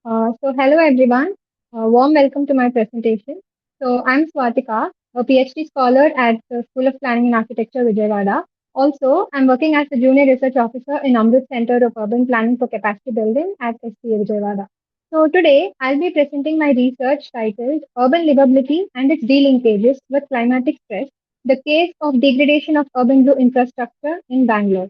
Hello everyone. Warm welcome to my presentation. I'm Swathikka, a PhD scholar at the School of Planning and Architecture, Vijayawada. Also, I'm working as a junior research officer in Amrit Center of Urban Planning for Capacity Building at SCA Vijayawada. So today, I'll be presenting my research titled Urban Livability and its De-Linkages with Climatic Stress, the case of degradation of urban blue infrastructure in Bangalore.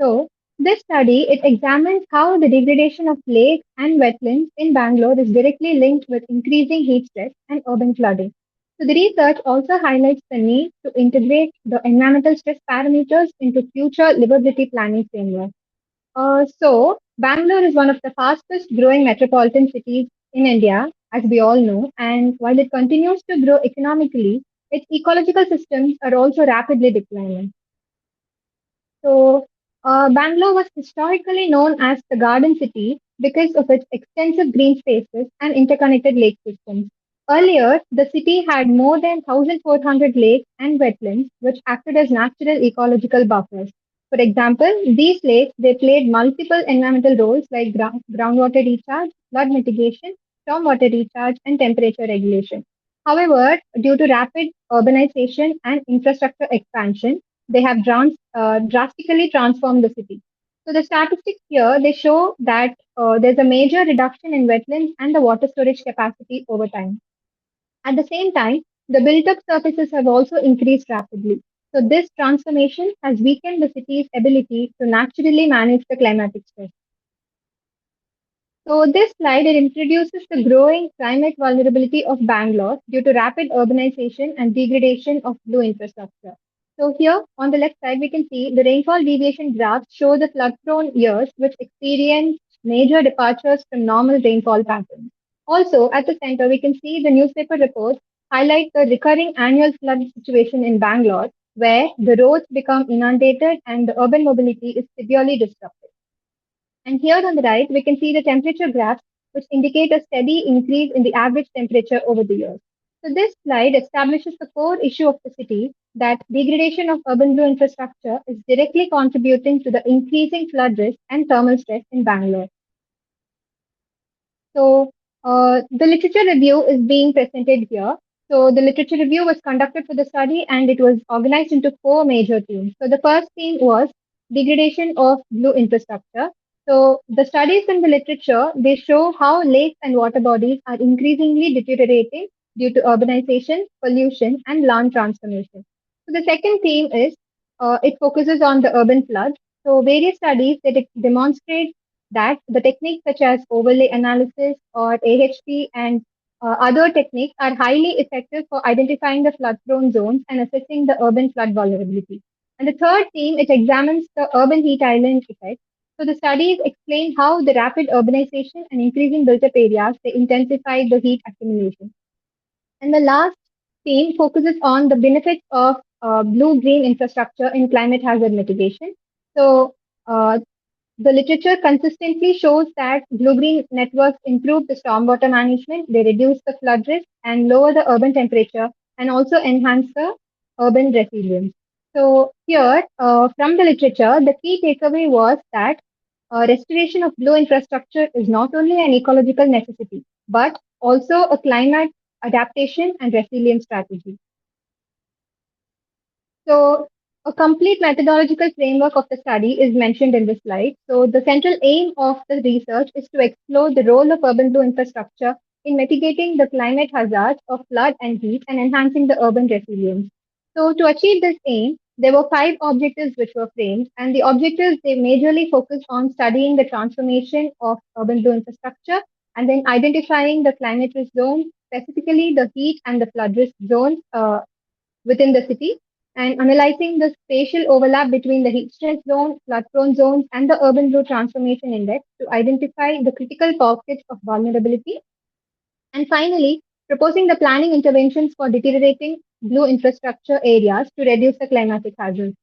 So, this study it examines how the degradation of lakes and wetlands in Bangalore is directly linked with increasing heat stress and urban flooding. So the research also highlights the need to integrate the environmental stress parameters into future livability planning framework. Bangalore is one of the fastest growing metropolitan cities in India, as we all know, and while it continues to grow economically, its ecological systems are also rapidly declining. Bangalore was historically known as the Garden City because of its extensive green spaces and interconnected lake systems. Earlier, the city had more than 1,400 lakes and wetlands, which acted as natural ecological buffers. For example, these lakes they played multiple environmental roles like groundwater recharge, flood mitigation, stormwater recharge, and temperature regulation. However, due to rapid urbanization and infrastructure expansion, they have drastically transformed the city. So the statistics here they show that there's a major reduction in wetlands and the water storage capacity over time. At the same time, the built-up surfaces have also increased rapidly. So this transformation has weakened the city's ability to naturally manage the climatic stress. So this slide it introduces the growing climate vulnerability of Bangalore due to rapid urbanization and degradation of blue infrastructure. So here on the left side we can see the rainfall deviation graphs show the flood-prone years which experience major departures from normal rainfall patterns. Also at the center we can see the newspaper reports highlight the recurring annual flood situation in Bangalore where the roads become inundated and the urban mobility is severely disrupted. And here on the right, we can see the temperature graphs, which indicate a steady increase in the average temperature over the years. So this slide establishes the core issue of the city that degradation of urban blue infrastructure is directly contributing to the increasing flood risk and thermal stress in Bangalore. The literature review is being presented here. So the literature review was conducted for the study and it was organized into four major themes. So the first theme was degradation of blue infrastructure. So the studies in the literature, they show how lakes and water bodies are increasingly deteriorating due to urbanization, pollution, and land transformation. So the second theme is it focuses on the urban floods. So various studies that demonstrate that the techniques such as overlay analysis or AHP and other techniques are highly effective for identifying the flood prone zones and assessing the urban flood vulnerability. And the third theme, it examines the urban heat island effect. So the studies explain how the rapid urbanization and increasing built up areas they intensify the heat accumulation. And the last theme focuses on the benefits of blue-green infrastructure in climate hazard mitigation. So uh, the literature consistently shows that blue-green networks improve the stormwater management, they reduce the flood risk and lower the urban temperature and also enhance the urban resilience. So here, from the literature, the key takeaway was that restoration of blue infrastructure is not only an ecological necessity, but also a climate adaptation and resilience strategy. So, a complete methodological framework of the study is mentioned in this slide. So, the central aim of the research is to explore the role of urban blue infrastructure in mitigating the climate hazards of flood and heat and enhancing the urban resilience. So, to achieve this aim, there were five objectives which were framed, and the objectives they majorly focused on studying the transformation of urban blue infrastructure and then identifying the climate risk zones, specifically the heat and the flood risk zones within the city and analyzing the spatial overlap between the heat stress zone, flood prone zones, and the urban blue transformation index to identify the critical pockets of vulnerability. And finally, proposing the planning interventions for deteriorating blue infrastructure areas to reduce the climatic hazards.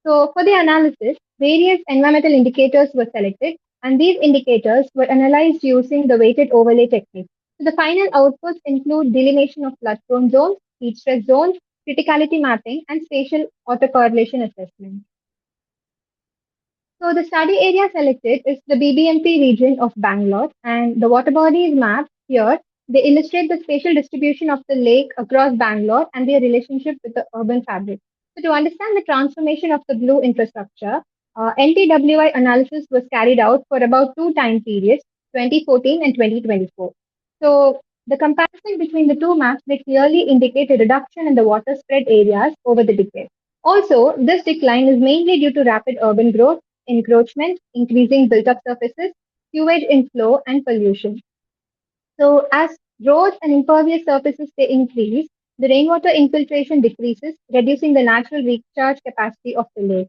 So, for the analysis, various environmental indicators were selected, and these indicators were analyzed using the weighted overlay technique. So, the final outputs include delineation of flood prone zones, heat stress zones, criticality mapping, and spatial autocorrelation assessment. So the study area selected is the BBMP region of Bangalore, and the water bodies mapped here, they illustrate the spatial distribution of the lake across Bangalore and their relationship with the urban fabric. So to understand the transformation of the blue infrastructure, NTWI analysis was carried out for about two time periods, 2014 and 2024. So the comparison between the two maps, they clearly indicate a reduction in the water spread areas over the decade. Also, this decline is mainly due to rapid urban growth, encroachment, increasing built-up surfaces, sewage inflow, and pollution. So as roads and impervious surfaces they increase, the rainwater infiltration decreases, reducing the natural recharge capacity of the lake.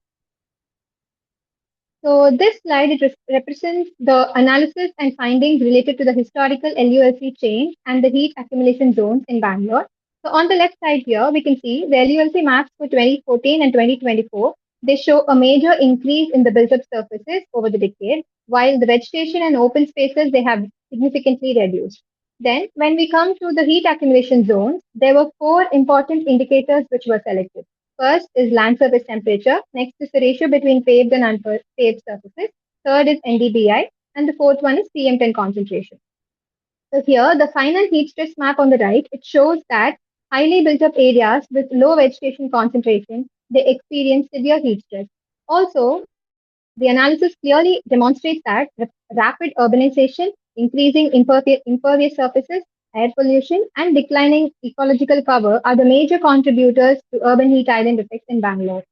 So this slide it represents the analysis and findings related to the historical LULC change and the heat accumulation zones in Bangalore. So on the left side here, we can see the LULC maps for 2014 and 2024. They show a major increase in the built-up surfaces over the decade, while the vegetation and open spaces they have significantly reduced. Then, when we come to the heat accumulation zones, there were four important indicators which were selected. First is land surface temperature. Next is the ratio between paved and unpaved surfaces. Third is NDBI. And the fourth one is PM10 concentration. So here, the final heat stress map on the right, it shows that highly built up areas with low vegetation concentration, they experience severe heat stress. Also, the analysis clearly demonstrates that rapid urbanization, increasing impervious surfaces, air pollution, and declining ecological cover are the major contributors to urban heat island effects in Bangalore.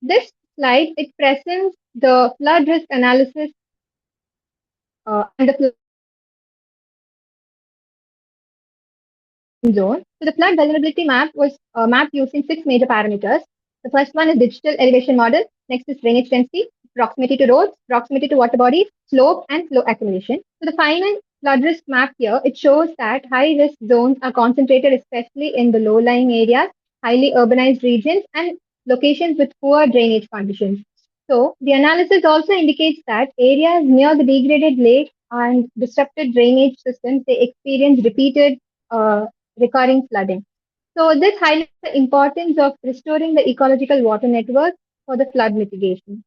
This slide it presents the flood risk analysis and the flood zone. So the flood vulnerability map was mapped using six major parameters. The first one is digital elevation model. Next is drainage density, proximity to roads, proximity to water bodies, slope, and flow accumulation. So the final flood risk map here, it shows that high risk zones are concentrated especially in the low-lying areas, highly urbanized regions, and locations with poor drainage conditions. So the analysis also indicates that areas near the degraded lake and disrupted drainage systems, they experience repeated recurring flooding. So this highlights the importance of restoring the ecological water network for the flood mitigation.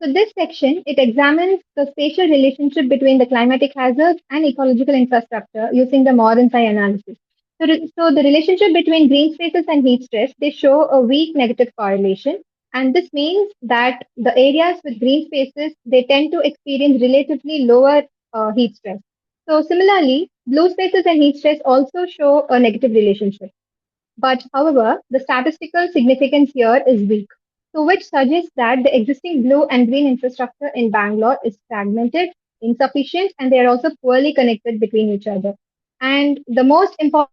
So this section, it examines the spatial relationship between the climatic hazards and ecological infrastructure using the Moran analysis. So the relationship between green spaces and heat stress, they show a weak negative correlation. And this means that the areas with green spaces, they tend to experience relatively lower heat stress. So similarly, blue spaces and heat stress also show a negative relationship. But however, the statistical significance here is weak. So which suggests that the existing blue and green infrastructure in Bangalore is fragmented, insufficient, and they are also poorly connected between each other. And the most important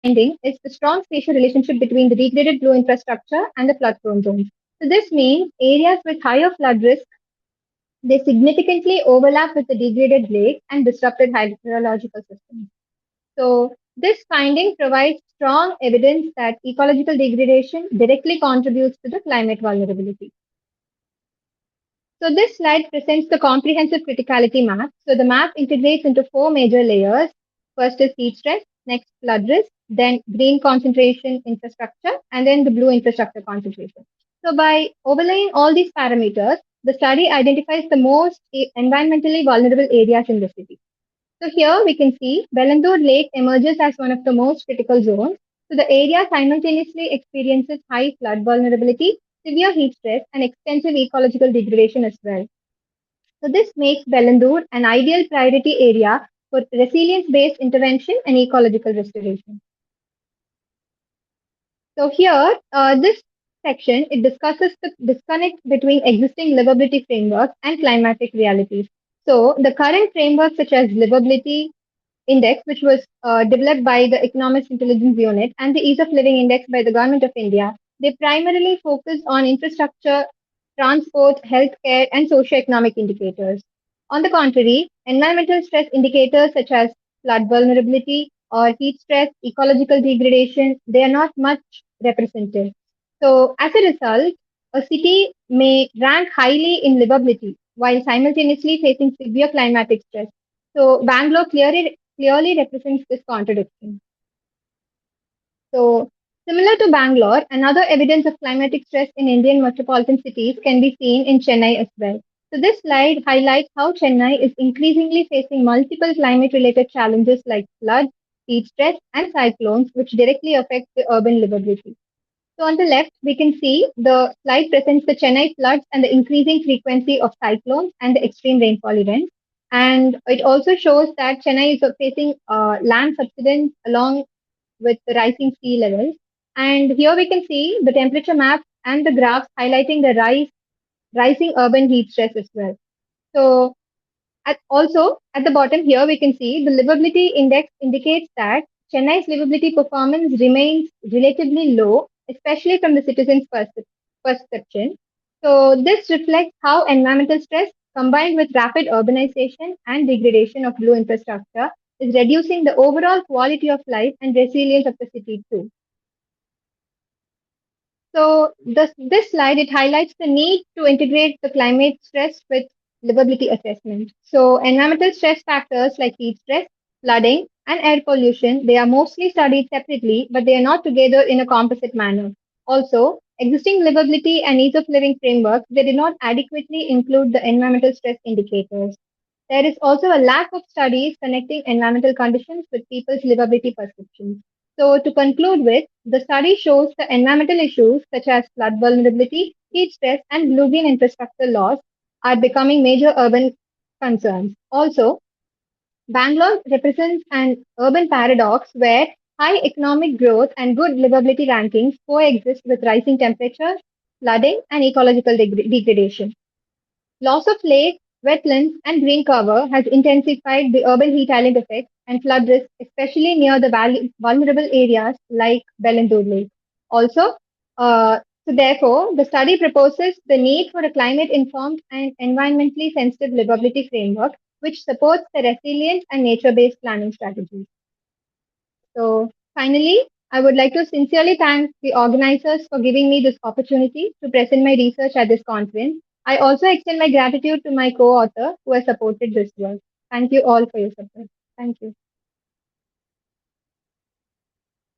finding is the strong spatial relationship between the degraded blue infrastructure and the flood prone zones. So this means areas with higher flood risk they significantly overlap with the degraded lake and disrupted hydrological systems. So, this finding provides strong evidence that ecological degradation directly contributes to the climate vulnerability. So, this slide presents the comprehensive criticality map. So, the map integrates into four major layers. First is heat stress, next flood risk, then green concentration infrastructure, and then the blue infrastructure concentration. So, by overlaying all these parameters, the study identifies the most environmentally vulnerable areas in the city. So here we can see Bellandur Lake emerges as one of the most critical zones. So the area simultaneously experiences high flood vulnerability, severe heat stress, and extensive ecological degradation as well. So this makes Bellandur an ideal priority area for resilience-based intervention and ecological restoration. So here, this section, it discusses the disconnect between existing livability frameworks and climatic realities. So the current frameworks such as livability, index, which was developed by the Economics Intelligence Unit, and the Ease of Living Index by the Government of India, they primarily focus on infrastructure, transport, healthcare, and socio-economic indicators. On the contrary, environmental stress indicators such as flood vulnerability or heat stress, ecological degradation, they are not much represented. So, as a result, a city may rank highly in livability while simultaneously facing severe climatic stress. So Bangalore clearly represents this contradiction. So Similar to Bangalore, another evidence of climatic stress in Indian metropolitan cities can be seen in Chennai as well. So this slide highlights how Chennai is increasingly facing multiple climate-related challenges like floods, heat stress, and cyclones, which directly affect the urban livability. So on the left, we can see the slide presents the Chennai floods and the increasing frequency of cyclones and the extreme rainfall events. And it also shows that Chennai is facing land subsidence along with the rising sea levels. And here we can see the temperature map and the graphs highlighting the rising urban heat stress as well. So also, at the bottom here, we can see the livability index indicates that Chennai's livability performance remains relatively low, especially from the citizens' perception. So, this reflects how environmental stress combined with rapid urbanization and degradation of blue infrastructure is reducing the overall quality of life and resilience of the city too. So this slide, it highlights the need to integrate the climate stress with livability assessment. So environmental stress factors like heat stress, flooding, and air pollution, they are mostly studied separately, but they are not together in a composite manner. Also, existing livability and ease of living frameworks, they did not adequately include the environmental stress indicators. There is also a lack of studies connecting environmental conditions with people's livability perceptions. So, to conclude with, the study shows the environmental issues such as flood vulnerability, heat stress, and blue-green infrastructure loss are becoming major urban concerns. Also, Bangalore represents an urban paradox where high economic growth and good livability rankings coexist with rising temperatures, flooding, and ecological degradation. Loss of lake, wetlands, and green cover has intensified the urban heat island effect and flood risk, especially near the vulnerable areas like Bellandur Lake. Also, so therefore, the study proposes the need for a climate-informed and environmentally sensitive livability framework which supports the resilience and nature-based planning strategies. So finally, I would like to sincerely thank the organizers for giving me this opportunity to present my research at this conference. I also extend my gratitude to my co-author who has supported this work. Thank you all for your support. Thank you.